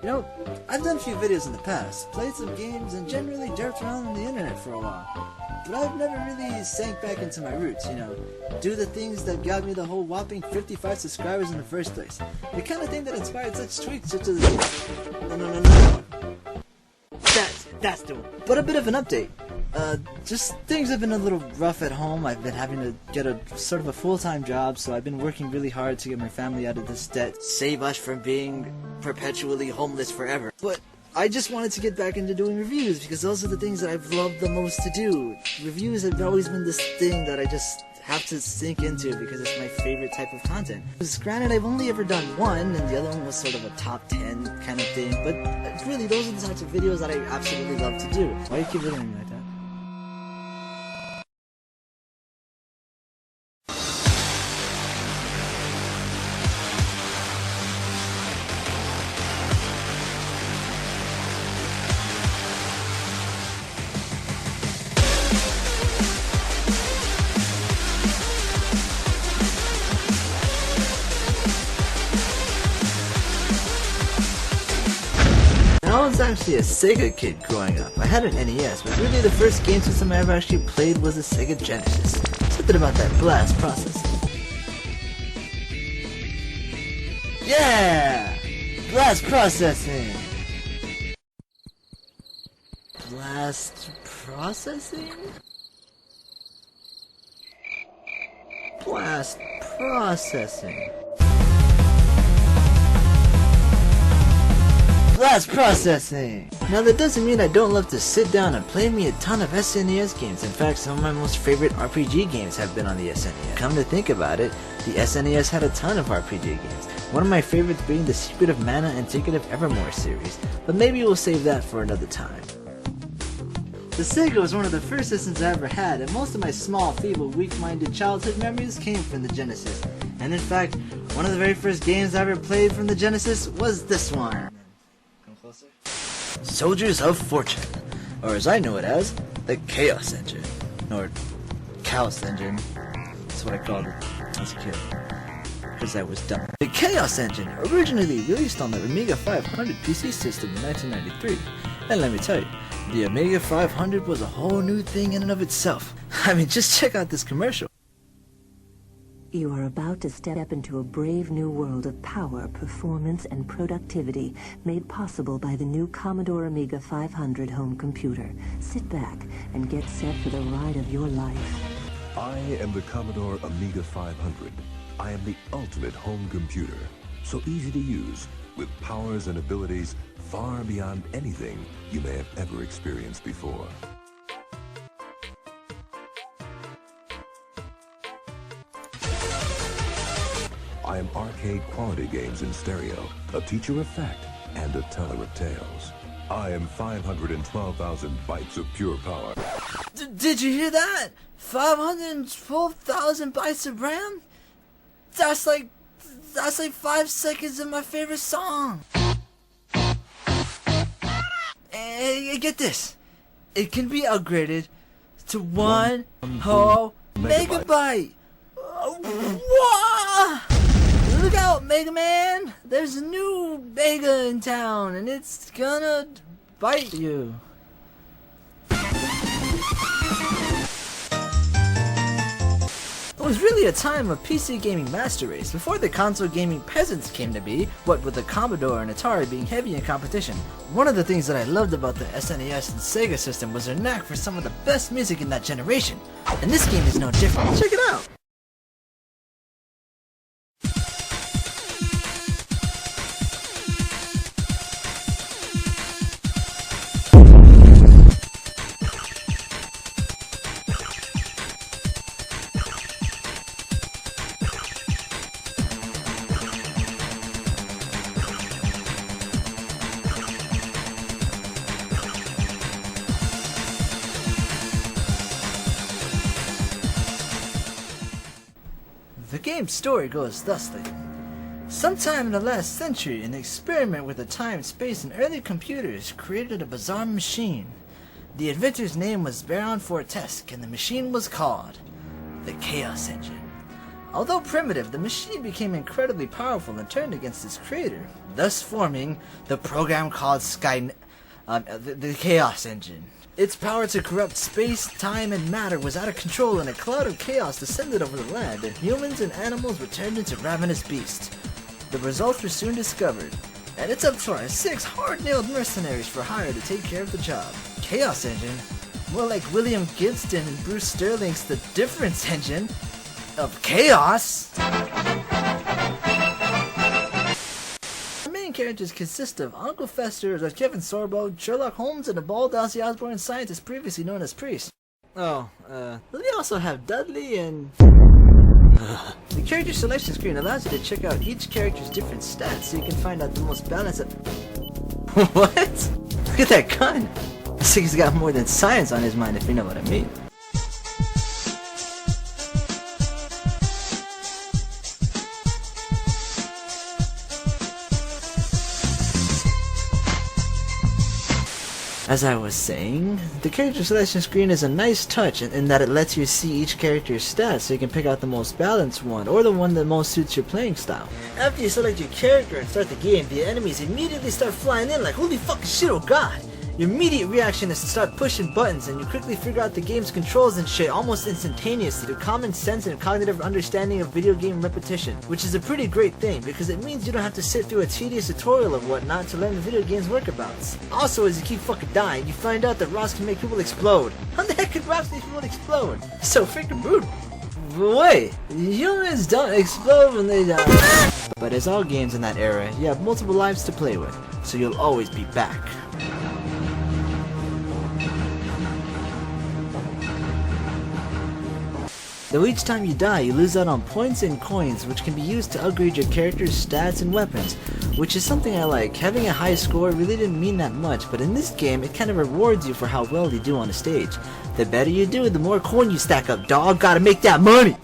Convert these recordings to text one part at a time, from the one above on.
You know, I've done a few videos in the past, played some games, and generally derped around on the internet for a while. But I've never really sank back into my roots, you know, do the things that got me the whole whopping 55 subscribers in the first place. The kind of thing that inspired such tweets such as... No. That's the one. But a bit of an update. Just things have been a little rough at home. I've been having to get a sort of a full-time job, so I've been working really hard to get my family out of this debt. Save us from being perpetually homeless forever. But I just wanted to get back into doing reviews, because those are the things that I've loved the most to do. Reviews have always been this thing that I just have to sink into because it's my favorite type of content. Because granted, I've only ever done one, and the other one was sort of a top 10 kind of thing, but really those are the types of videos that I absolutely love to do. Why do you keep looking at me like that? I was actually a Sega kid growing up. I had an NES, but really the first game system I ever actually played was the Sega Genesis. Something about that blast processing. Yeah! Blast processing! Blast processing? Blast processing. Blast processing! Now that doesn't mean I don't love to sit down and play me a ton of SNES games. In fact, some of my most favorite RPG games have been on the SNES. Come to think about it, the SNES had a ton of RPG games. One of my favorites being the Secret of Mana and Ticket of Evermore series, but maybe we'll save that for another time. The Sega was one of the first systems I ever had, and most of my small, feeble, weak-minded childhood memories came from the Genesis. And in fact, one of the very first games I ever played from the Genesis was this one. Soldiers of Fortune, or as I know it as, the Chaos Engine, or Chaos Engine. That's what I called it as a kid, because I was dumb. The Chaos Engine, originally released on the Amiga 500 PC system in 1993, and let me tell you, the Amiga 500 was a whole new thing in and of itself. I mean, just check out this commercial. You are about to step into a brave new world of power, performance, and productivity made possible by the new Commodore Amiga 500 home computer. Sit back and get set for the ride of your life. I am the Commodore Amiga 500. I am the ultimate home computer. So easy to use, with powers and abilities far beyond anything you may have ever experienced before. I am arcade quality games in stereo, a teacher of fact, and a teller of tales. I am 512,000 bytes of pure power. Did you hear that? 512,000 bytes of RAM? That's like 5 seconds of my favorite song. And get this, it can be upgraded to 1 whole megabyte. What? Look out, Mega Man! There's a new Mega in town, and it's gonna bite you. It was really a time of PC gaming master race, before the console gaming peasants came to be, what with the Commodore and Atari being heavy in competition. One of the things that I loved about the SNES and Sega system was their knack for some of the best music in that generation. And this game is no different. Check it out! The game's story goes thusly. Sometime in the last century, an experiment with the time, space, and early computers created a bizarre machine. The inventor's name was Baron Fortesque, and the machine was called the Chaos Engine. Although primitive, the machine became incredibly powerful and turned against its creator, thus forming the program called the Chaos Engine. Its power to corrupt space, time, and matter was out of control, and a cloud of chaos descended over the land, and humans and animals were turned into ravenous beasts. The results were soon discovered, and it's up to our 6 hard-nailed mercenaries for hire to take care of the job. Chaos Engine? More like William Gibson and Bruce Sterling's The Difference Engine of Chaos! Characters consist of Uncle Fester, Kevin Sorbo, Sherlock Holmes, and a bald Ozzy Osbourne scientist previously known as Priest. They also have Dudley and... The character selection screen allows you to check out each character's different stats so you can find out the most balanced of... What? Look at that gun! This thing's got more than science on his mind, if you know what I mean. As I was saying, the character selection screen is a nice touch in that it lets you see each character's stats so you can pick out the most balanced one, or the one that most suits your playing style. After you select your character and start the game, the enemies immediately start flying in like, holy fucking shit, oh god! Your immediate reaction is to start pushing buttons, and you quickly figure out the game's controls and shit almost instantaneously through common sense and cognitive understanding of video game repetition, which is a pretty great thing because it means you don't have to sit through a tedious tutorial and whatnot to learn the video game's workabouts. Also, as you keep fucking dying, you find out that rocks can make people explode. How the heck could rocks make people explode? So freaking brutal. Wait, humans don't explode when they die. But as all games in that era, you have multiple lives to play with, so you'll always be back. Though each time you die, you lose out on points and coins, which can be used to upgrade your character's stats and weapons, which is something I like. Having a high score really didn't mean that much, but in this game, it kind of rewards you for how well you do on a stage. The better you do, the more coin you stack up, dog. Gotta make that money!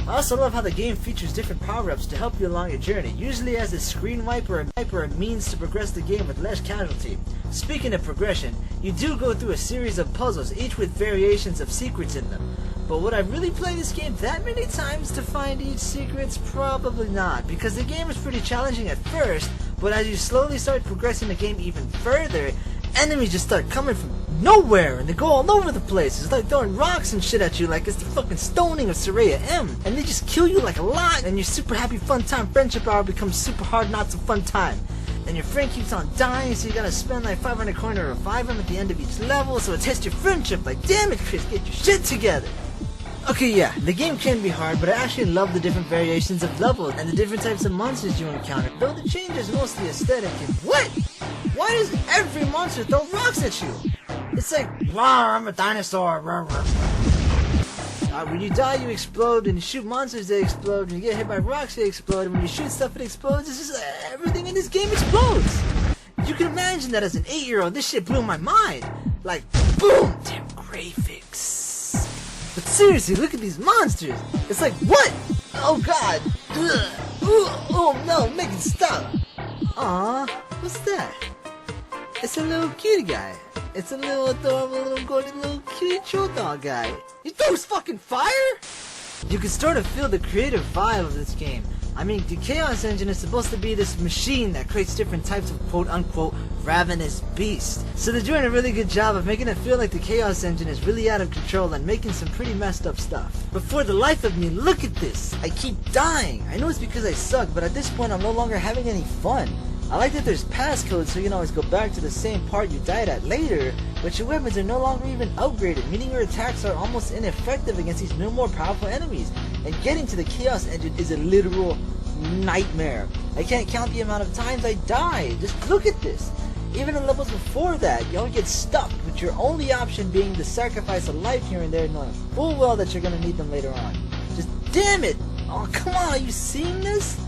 I also love how the game features different power-ups to help you along your journey, usually as a screen wiper or a means to progress the game with less casualty. Speaking of progression, you do go through a series of puzzles, each with variations of secrets in them. But would I really play this game that many times to find each secret? Probably not, because the game is pretty challenging at first, but as you slowly start progressing the game even further, enemies just start coming from nowhere, and they go all over the place. It's like throwing rocks and shit at you like it's the fucking stoning of Soraya M. And they just kill you like a lot, and your super happy fun time friendship hour becomes super hard not so fun time. And your friend keeps on dying, so you gotta spend like 500 coin to revive him at the end of each level, so it tests your friendship like, damn it Chris, get your shit together. Okay, yeah, the game can be hard, but I actually love the different variations of levels and the different types of monsters you encounter, though the change is mostly aesthetic and... What? Why does every monster throw rocks at you? It's like, rawr, I'm a dinosaur, rawr, rawr. When you die, you explode, and you shoot monsters, they explode, and you get hit by rocks, they explode, and when you shoot stuff, it explodes. It's just, everything in this game explodes. You can imagine that as an 8-year-old, this shit blew my mind. Like, boom, damn graphics. But seriously, look at these monsters. It's like, what? Oh god. Ugh. Oh no, make it stop. Aw, what's that? It's a little cutie guy. It's a little adorable, little golden, little cute troll dog guy. You throws fucking fire? You can sort of feel the creative vibe of this game. I mean, the Chaos Engine is supposed to be this machine that creates different types of quote-unquote ravenous beasts. So they're doing a really good job of making it feel like the Chaos Engine is really out of control and making some pretty messed up stuff. But for the life of me, look at this! I keep dying! I know it's because I suck, but at this point I'm no longer having any fun. I like that there's passcodes so you can always go back to the same part you died at later, but your weapons are no longer even upgraded, meaning your attacks are almost ineffective against these new more powerful enemies, and getting to the Chaos Engine is a literal nightmare. I can't count the amount of times I died. Just look at this. Even in levels before that, you only get stuck, with your only option being to sacrifice a life here and there, knowing full well that you're going to need them later on. Just damn it! Oh, come on, are you seeing this?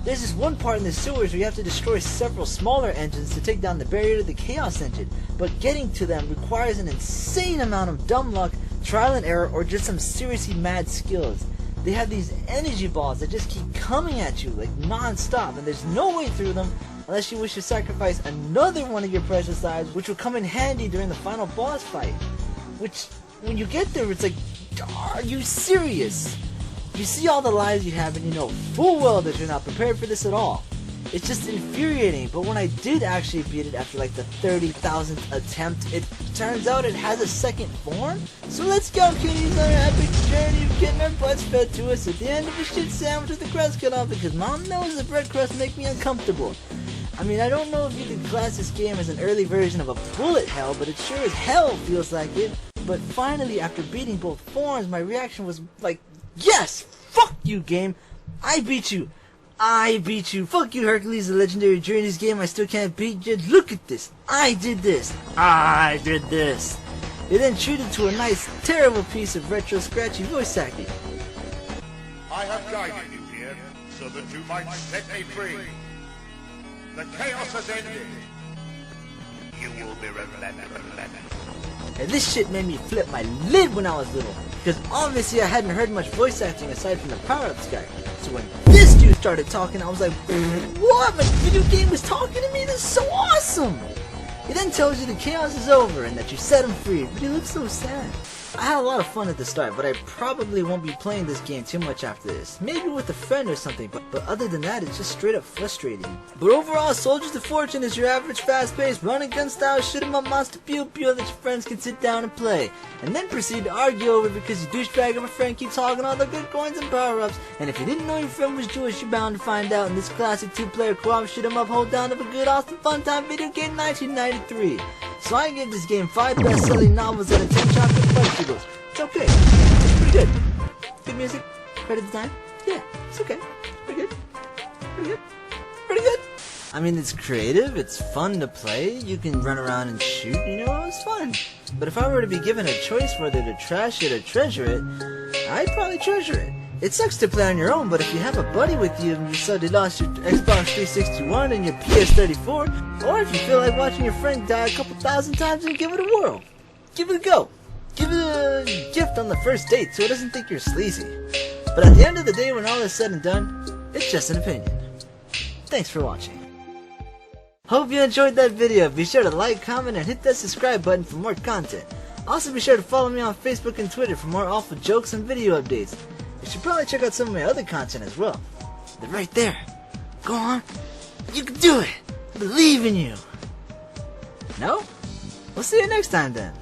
There's this one part in the sewers where you have to destroy several smaller engines to take down the barrier to the Chaos Engine, but getting to them requires an insane amount of dumb luck, trial and error, or just some seriously mad skills. They have these energy balls that just keep coming at you like non-stop, and there's no way through them unless you wish to sacrifice another one of your precious lives, which will come in handy during the final boss fight. Which, when you get there, it's like, are you serious? You see all the lives you have and you know full well that you're not prepared for this at all. It's just infuriating, but when I did actually beat it after like the 30,000th attempt, it turns out it has a second form? So let's go, kiddies, on our epic journey of getting our butts fed to us at the end of a shit sandwich with the crust cut off, because mom knows the bread crust make me uncomfortable. I mean, I don't know if you could class this game as an early version of a bullet hell, but it sure as hell feels like it. But finally, after beating both forms, my reaction was like, yes! Fuck you, game! I beat you! I beat you! Fuck you, Hercules, the legendary Journeys game I still can't beat you. Look at this! I did this! I did this! It then treated to a nice, terrible piece of retro scratchy voice acting. I have guided you here so that you might set me free. The chaos has ended. You will be remembered. And this shit made me flip my lid when I was little, because obviously I hadn't heard much voice acting aside from the power-ups guy. So when this dude started talking, I was like, what? My video game was talking to me? This is so awesome! He then tells you the chaos is over and that you set him free, but he looks so sad. I had a lot of fun at the start, but I probably won't be playing this game too much after this. Maybe with a friend or something, but other than that, it's just straight up frustrating. But overall, Soldiers of Fortune is your average fast-paced, run-and-gun style shoot-em-up monster pew-pew that your friends can sit down and play, and then proceed to argue over because your douchebag of a friend keeps hogging all the good coins and power-ups, and if you didn't know your friend was Jewish, you're bound to find out in this classic two-player co-op shoot-em-up hold down of a good, awesome, fun-time video game 1993. So I give this game 5 best-selling novels out of 10 chocolate fudge. It's okay. It's pretty good. Good music. Credit design. Yeah, it's okay. Pretty good. Pretty good. Pretty good. I mean, it's creative. It's fun to play. You can run around and shoot. You know, it's fun. But if I were to be given a choice whether to trash it or treasure it, I'd probably treasure it. It sucks to play on your own, but if you have a buddy with you and you suddenly lost your Xbox 360 One and your PS34, or if you feel like watching your friend die a couple thousand times, then give it a whirl. Give it a go. Give it a gift on the first date so it doesn't think you're sleazy. But at the end of the day, when all is said and done, it's just an opinion. Thanks for watching. Hope you enjoyed that video. Be sure to like, comment, and hit that subscribe button for more content. Also be sure to follow me on Facebook and Twitter for more awful jokes and video updates. You should probably check out some of my other content as well. They're right there. Go on. You can do it. I believe in you. No? We'll see you next time then.